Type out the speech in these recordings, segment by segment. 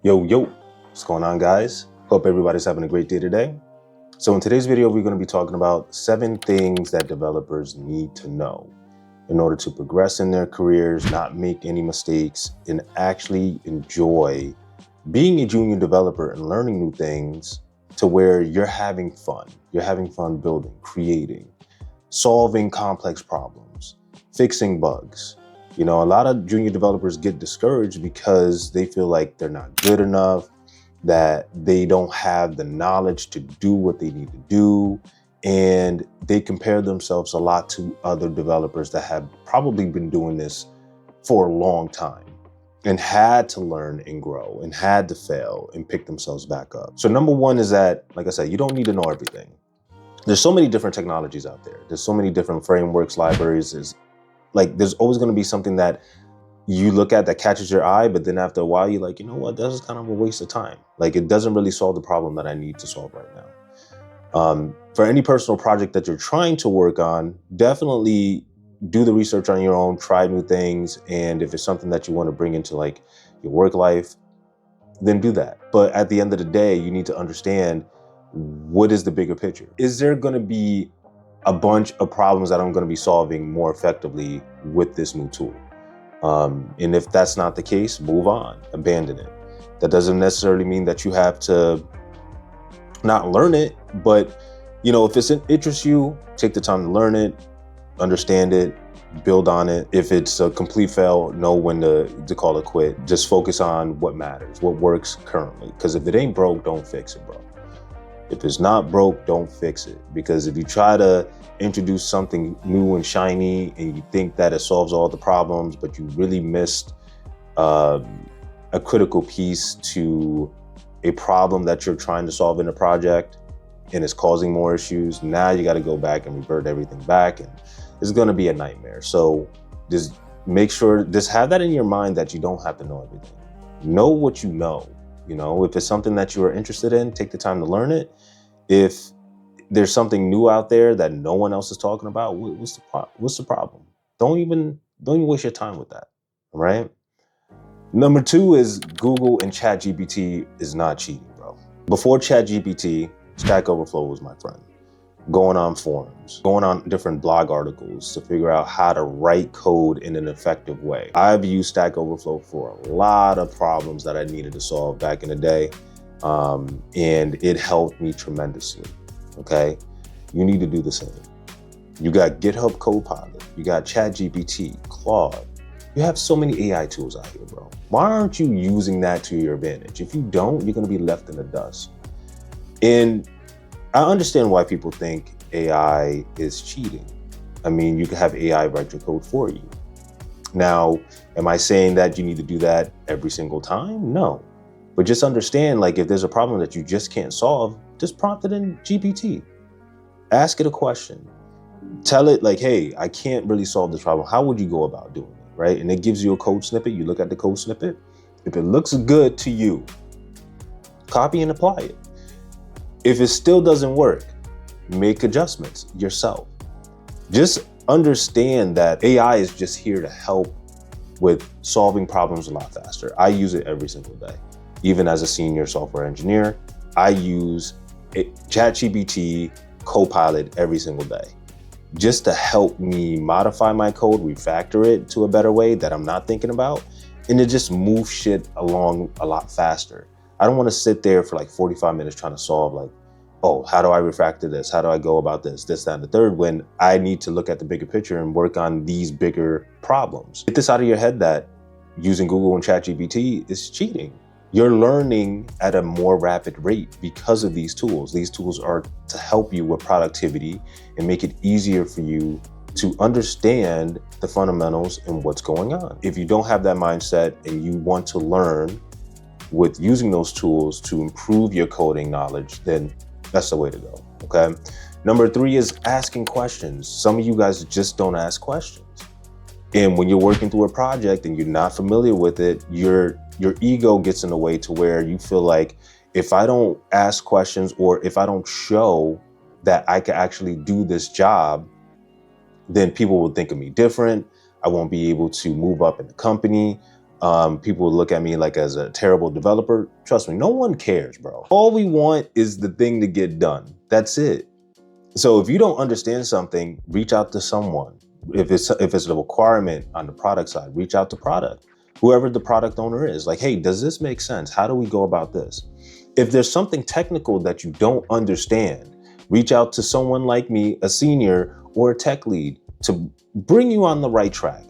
Yo, what's going on, guys? Hope everybody's having a great day today. So in today's video, we're going to be talking about 7 things that developers need to know in order to progress in their careers, not make any mistakes, and actually enjoy being a junior developer and learning new things to where you're having fun. You're having fun building, creating, solving complex problems, fixing bugs. You know, a lot of junior developers get discouraged because they feel like they're not good enough, that they don't have the knowledge to do what they need to do. And they compare themselves a lot to other developers that have probably been doing this for a long time and had to learn and grow and had to fail and pick themselves back up. So number one is that, like I said, you don't need to know everything. There's so many different technologies out there. There's so many different frameworks, libraries. There's always going to be something that you look at that catches your eye, but then after a while, you're like, you know what, this is kind of a waste of time. Like, it doesn't really solve the problem that I need to solve right now. For any personal project that you're trying to work on, definitely do the research on your own, try new things. And if it's something that you want to bring into like your work life, then do that. But at the end of the day, you need to understand, what is the bigger picture? Is there going to be a bunch of problems that I'm going to be solving more effectively with this new tool? And if that's not the case, move on, abandon it. That doesn't necessarily mean that you have to not learn it, but you know, if it interests you, take the time to learn it, understand it, build on it. If it's a complete fail, know when to call it quit. Just focus on what matters, what works currently. Because if it ain't broke, don't fix it, bro. If it's not broke, don't fix it. Because if you try to introduce something new and shiny and you think that it solves all the problems, but you really missed a critical piece to a problem that you're trying to solve in a project and it's causing more issues, now you got to go back and revert everything back, and it's going to be a nightmare. So just make sure, just have that in your mind that you don't have to know everything. Know what you know. You know, if it's something that you are interested in, take the time to learn it. If there's something new out there that no one else is talking about, what's the problem? Don't even waste your time with that, all right? Number 2 is Google and ChatGBT is not cheating, bro. Before ChatGBT, Stack Overflow was my friend. Going on forums, going on different blog articles to figure out how to write code in an effective way. I've used Stack Overflow for a lot of problems that I needed to solve back in the day, and it helped me tremendously, okay? You need to do the same. You got GitHub Copilot, you got ChatGPT, Claude. You have so many AI tools out here, bro. Why aren't you using that to your advantage? If you don't, you're gonna be left in the dust. And I understand why people think AI is cheating. I mean, you can have AI write your code for you. Now, am I saying that you need to do that every single time? No. But just understand, like, if there's a problem that you just can't solve, just prompt it in GPT. Ask it a question. Tell it like, hey, I can't really solve this problem. How would you go about doing it, right? And it gives you a code snippet. You look at the code snippet. If it looks good to you, copy and apply it. If it still doesn't work, make adjustments yourself. Just understand that AI is just here to help with solving problems a lot faster. I use it every single day. Even as a senior software engineer, I use ChatGPT, Copilot every single day, just to help me modify my code, refactor it to a better way that I'm not thinking about, and to just move shit along a lot faster. I don't want to sit there for like 45 minutes trying to solve like, oh, how do I refactor this? How do I go about this, that, and the third, when I need to look at the bigger picture and work on these bigger problems. Get this out of your head that using Google and ChatGPT is cheating. You're learning at a more rapid rate because of these tools. These tools are to help you with productivity and make it easier for you to understand the fundamentals and what's going on. If you don't have that mindset and you want to learn with using those tools to improve your coding knowledge, then that's the way to go, okay? Number 3 is asking questions. Some of you guys just don't ask questions. And when you're working through a project and you're not familiar with it, your ego gets in the way to where you feel like, if I don't ask questions or if I don't show that I can actually do this job, then people will think of me different. I won't be able to move up in the company. People would look at me like as a terrible developer. Trust me, no one cares, bro. All we want is the thing to get done. That's it. So if you don't understand something, reach out to someone. If it's a requirement on the product side, reach out to product. Whoever the product owner is, like, hey, does this make sense? How do we go about this? If there's something technical that you don't understand, reach out to someone like me, a senior or a tech lead, to bring you on the right track.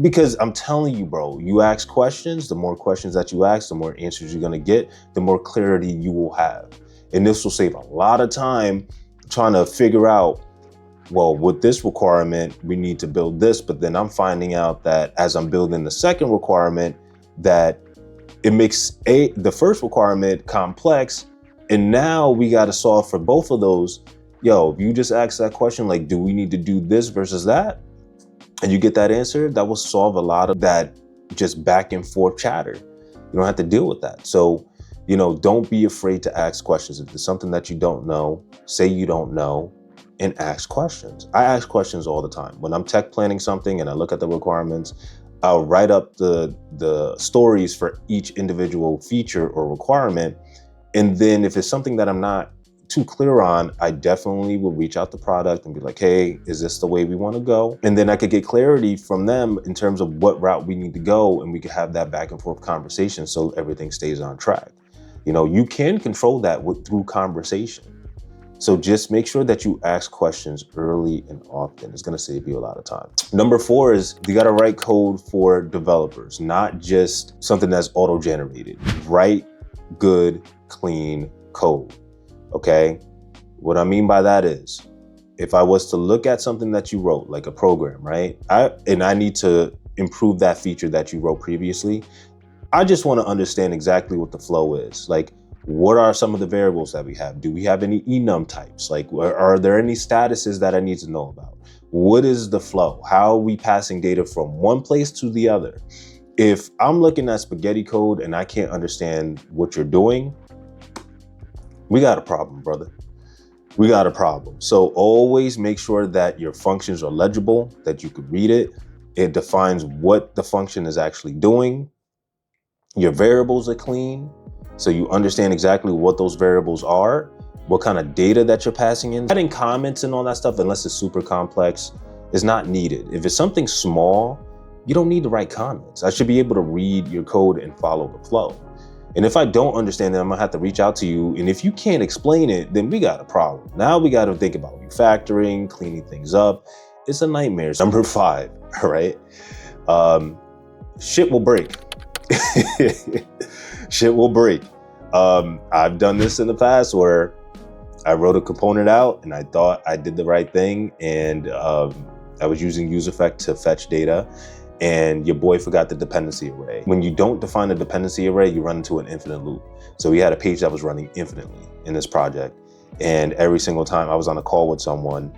Because I'm telling you, bro, you ask questions, the more questions that you ask, the more answers you're gonna get, the more clarity you will have. And this will save a lot of time trying to figure out, well, with this requirement, we need to build this, but then I'm finding out that as I'm building the second requirement, that it makes the first requirement complex, and now we got to solve for both of those. Yo, if you just ask that question, like, do we need to do this versus that? And you get that answer, that will solve a lot of that just back and forth chatter. You don't have to deal with that. So, don't be afraid to ask questions. If there's something that you don't know, say you don't know, and ask questions. I ask questions all the time. When I'm tech planning something and I look at the requirements, I'll write up the stories for each individual feature or requirement. And then if it's something that I'm not too clear on, I definitely will reach out to product and be like, hey, is this the way we want to go? And then I could get clarity from them in terms of what route we need to go, and we could have that back and forth conversation so everything stays on track. You can control that through conversation. So just make sure that you ask questions early and often. It's gonna save you a lot of time. Number 4 is you gotta write code for developers, not just something that's auto-generated. Write good, clean code, okay? What I mean by that is, if I was to look at something that you wrote, like a program, right? I need to improve that feature that you wrote previously, I just wanna understand exactly what the flow is. Like, what are some of the variables that we have? Do we have any enum types? Like, are there any statuses that I need to know about? What is the flow? How are we passing data from one place to the other? If I'm looking at spaghetti code and I can't understand what you're doing, we got a problem, brother. We got a problem. So always make sure that your functions are legible, that you could read it. It defines what the function is actually doing. Your variables are clean, so you understand exactly what those variables are, what kind of data that you're passing in. Adding comments and all that stuff, unless it's super complex, is not needed. If it's something small, you don't need to write comments. I should be able to read your code and follow the flow. And if I don't understand it, I'm gonna have to reach out to you. And if you can't explain it, then we got a problem. Now we got to think about refactoring, cleaning things up. It's a nightmare. Number 5, all right? Shit will break. Shit will break. I've done this in the past where I wrote a component out and I thought I did the right thing, and I was using UseEffect to fetch data, and your boy forgot the dependency array. When you don't define a dependency array, you run into an infinite loop. So we had a page that was running infinitely in this project, and every single time I was on a call with someone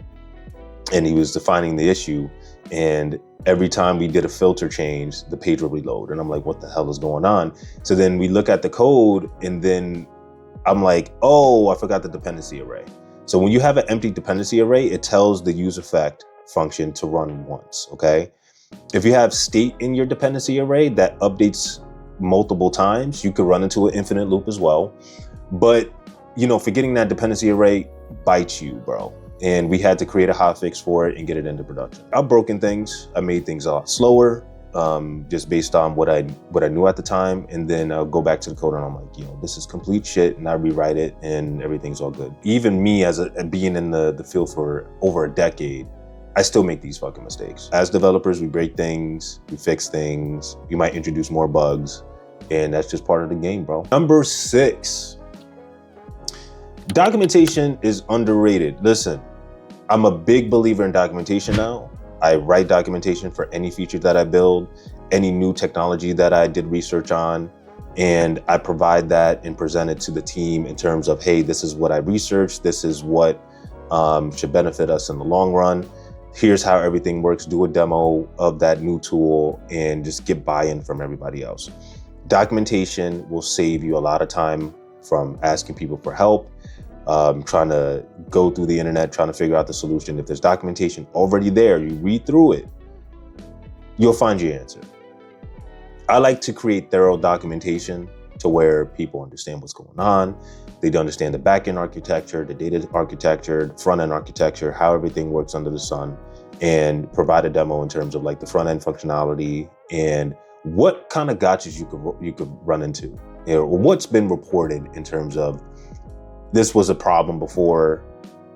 and he was defining the issue, and every time we did a filter change, the page would reload. And I'm like, what the hell is going on? So then we look at the code, and then I'm like, oh, I forgot the dependency array. So when you have an empty dependency array, it tells the UseEffect function to run once, okay? If you have state in your dependency array that updates multiple times, you could run into an infinite loop as well. But, forgetting that dependency array bites you, bro. And we had to create a hotfix for it and get it into production. I've broken things. I made things a lot slower, just based on what I knew at the time. And then I'll go back to the code and I'm like, this is complete shit. And I rewrite it and everything's all good. Even me, as being in the field for over a decade, I still make these fucking mistakes. As developers, we break things, we fix things, we might introduce more bugs, and that's just part of the game, bro. Number 6, documentation is underrated. Listen, I'm a big believer in documentation now. I write documentation for any feature that I build, any new technology that I did research on, and I provide that and present it to the team in terms of, hey, this is what I researched, this is what should benefit us in the long run. Here's how everything works. Do a demo of that new tool and just get buy-in from everybody else. Documentation will save you a lot of time from asking people for help, trying to go through the internet, trying to figure out the solution. If there's documentation already there, you read through it, you'll find your answer. I like to create thorough documentation to where people understand what's going on. They understand the backend architecture, the data architecture, front-end architecture, how everything works under the sun, and provide a demo in terms of like the front-end functionality and what kind of gotchas you could run into, or what's been reported in terms of this was a problem before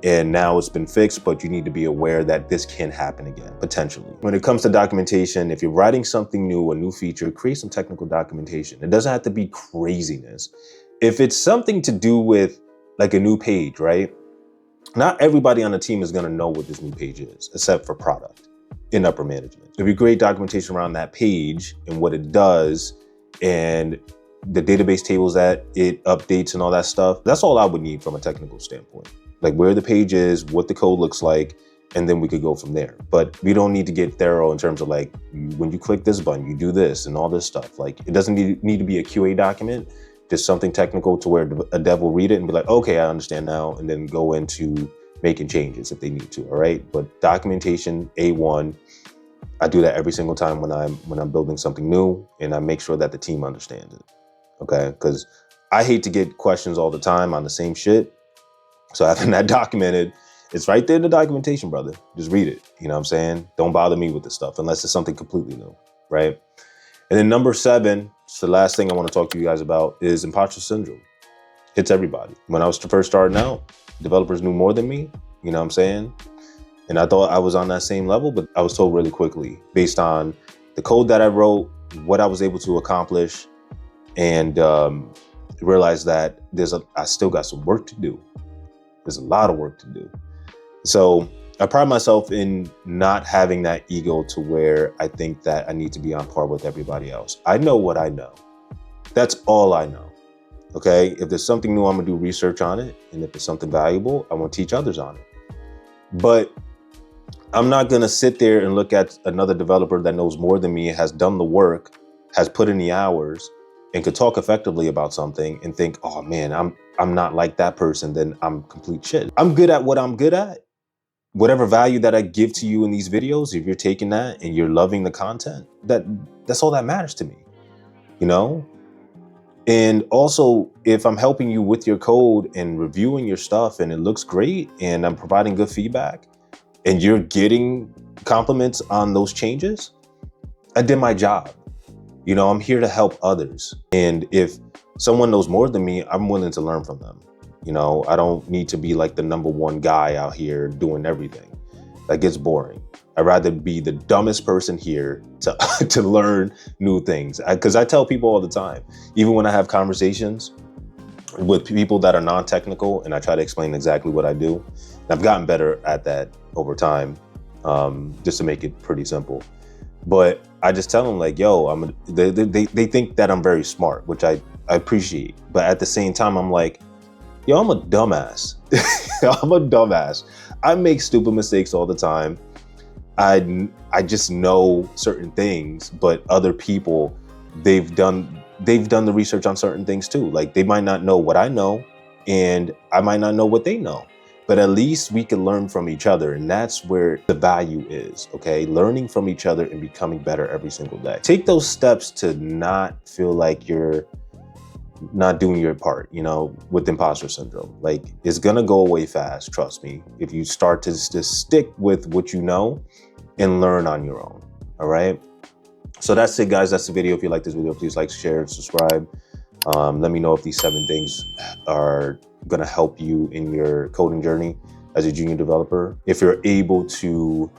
and now it's been fixed, but you need to be aware that this can happen again, potentially. When it comes to documentation, if you're writing something new, a new feature, create some technical documentation. It doesn't have to be craziness. If it's something to do with like a new page, right? Not everybody on the team is gonna know what this new page is, except for product and upper management. If you create documentation around that page and what it does and the database tables that it updates and all that stuff, that's all I would need from a technical standpoint. Like where the page is, what the code looks like, and then we could go from there. But we don't need to get thorough in terms of like, when you click this button, you do this and all this stuff. Like it doesn't need to be a QA document, just something technical to where a dev will read it and be like, okay, I understand now, and then go into making changes if they need to, all right? But documentation, A1, I do that every single time when I'm building something new, and I make sure that the team understands it, okay? Because I hate to get questions all the time on the same shit. So having that documented, it's right there in the documentation, brother. Just read it, you know what I'm saying? Don't bother me with this stuff unless it's something completely new, right? And then number 7, it's the last thing I want to talk to you guys about, is imposter syndrome. Hits everybody. When I was first starting out, developers knew more than me, you know what I'm saying? And I thought I was on that same level, but I was told really quickly based on the code that I wrote, what I was able to accomplish, and realized that I still got some work to do. There's a lot of work to do. So I pride myself in not having that ego to where I think that I need to be on par with everybody else. I know what I know. That's all I know. Okay, if there's something new, I'm gonna do research on it. And if it's something valuable, I want to teach others on it. But I'm not gonna sit there and look at another developer that knows more than me, has done the work, has put in the hours, and could talk effectively about something and think, oh man, I'm not like that person, then I'm complete shit. I'm good at what I'm good at. Whatever value that I give to you in these videos, if you're taking that and you're loving the content, that's all that matters to me, you know? And also, if I'm helping you with your code and reviewing your stuff and it looks great and I'm providing good feedback and you're getting compliments on those changes, I did my job. You know, I'm here to help others. And if someone knows more than me, I'm willing to learn from them. You know, I don't need to be like the #1 guy out here doing everything. That gets boring. I'd rather be the dumbest person here to learn new things. Because I tell people all the time, even when I have conversations with people that are non-technical and I try to explain exactly what I do, and I've gotten better at that over time, just to make it pretty simple. But I just tell them like, yo, they think that I'm very smart, which I appreciate. But at the same time, I'm like, yo, I'm a dumbass. I'm a dumbass. I make stupid mistakes all the time. I just know certain things, but other people, they've done the research on certain things too. Like they might not know what I know and I might not know what they know, but at least we can learn from each other. And that's where the value is, okay? Learning from each other and becoming better every single day. Take those steps to not feel like you're not doing your part, you know, with imposter syndrome. Like it's gonna go away fast, trust me, if you start to just stick with what you know and learn on your own, all right? So that's it, guys. That's the video. If you like this video, please like, share, and subscribe. Let me know if these 7 things are gonna help you in your coding journey as a junior developer. If you're able to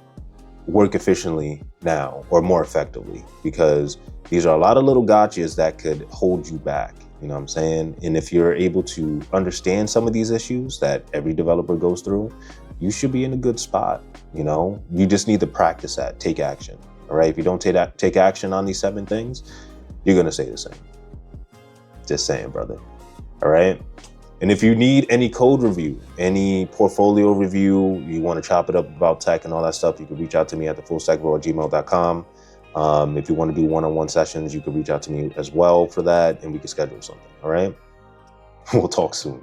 work efficiently now or more effectively, because these are a lot of little gotchas that could hold you back. You know what I'm saying? And if you're able to understand some of these issues that every developer goes through, you should be in a good spot. You know, you just need to practice that, take action. All right. If you don't take action on these 7 things, you're going to stay the same. Just saying, brother. All right. And if you need any code review, any portfolio review, you want to chop it up about tech and all that stuff, you can reach out to me at thefullstackbro@gmail.com. If you want to do one-on-one sessions, you can reach out to me as well for that and we can schedule something. All right. We'll talk soon.